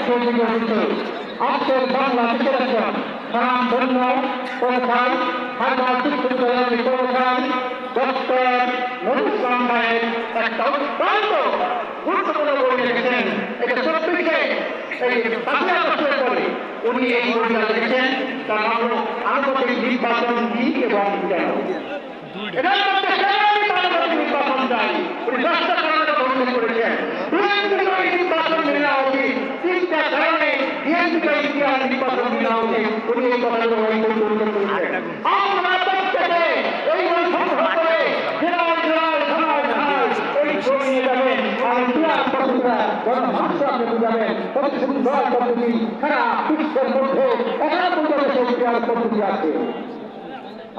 তৈরি হয়েছে আজকের বাংলাদেশের একজন স্বনামধন্য প্রধান ঢাকা বিশ্ববিদ্যালয়ের প্রধান ডক্টর নুরুল ইসলাম ভাইয়ের একটা অত্যন্ত গুরুত্বপূর্ণ বই লিখেছেন। এটা 24-এ এই 5 আগস্টের পরে উনি এই বইটা লিখেছেন। তার নাম হল আনুপাতিক নির্বাচন কি এবং কেন। এটার মধ্যে আনুপাতিক নির্বাচন চাই উনি 10টা কারণে উল্লেখ করেছেন। নির্বাচন নেওয়া উচিত 3টা কারণে ইতিহাস নির্বাচন নেওয়া উচিত উনি এই কথাগুলো উল্লেখ করেছেন। আমরা প্রত্যেকে এই বই সংগ্রহ করে জেলায় এই বই নিয়ে যাবেন আর জনমানুষ আপনি বুঝাবেন কত সুন্দর পদ্ধতি সারা বিশ্বের মধ্যে 11 দেশের ইতিহাস পদ্ধতি আছে।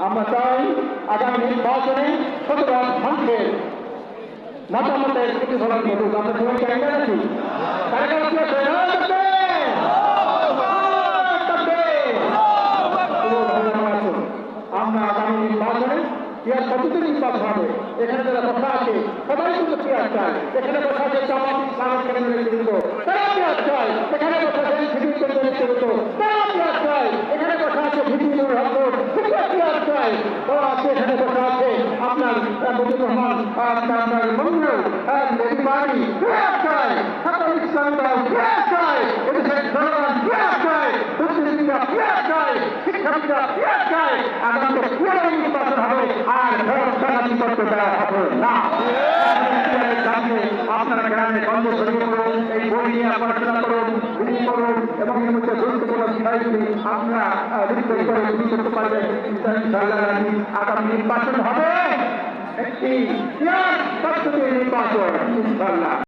আমরা চাই আগামী নির্বাচনে 17 মানুষের মতামতের প্রতিফলন ঘটুক। আমরা সবাই চাই আছি আমরা আগামী নির্বাচনে পেঁয়াজ পদ্ধতি নির্বাচন হবে। এখানে যারা কথা আছে সবাই কিন্তু পেঁয়াজ চায়। এখানে কথা আছে জামাত ইসলামের কেন্দ্রের নেতৃত্ব তারা পেঁয়াজ চায়। এখানে কথা আছে সিভিল কেন্দ্রের নেতৃত্ব তারা পেঁয়াজ চায়। এখানে কথা আছে ভিডিওর হকর পেঁয়াজ চায়। তারা আছে এখানে কথা আছে আপনার মুজিবুর রহমান আপনার মঞ্জুর বাড়ি পেঁয়াজ চায়। ছাত্র ইসলাম পেঁয়াজ চায়। এদেশের জনগণ পেঁয়াজ চায়। বুদ্ধিজীবীরা পেঁয়াজ চায়। শিক্ষাবিদরা পেঁয়াজ চায়। আগামী পেঁয়াজ নির্বাচন হবে আর করতে দেওয়া হবে না। আপনারা গ্রামে কর্মসূচি করুন, এই বই নিয়ে পড়াশোনা করুন, বিলি করুন এবং এর মধ্যে গুরুত্বপূর্ণ বিষয়গুলি আপনারা রিপোর্ট করে বিলি করতে পারবেন। আগামী নির্বাচন হবে একটি নির্বাচন ইনশাআল্লাহ।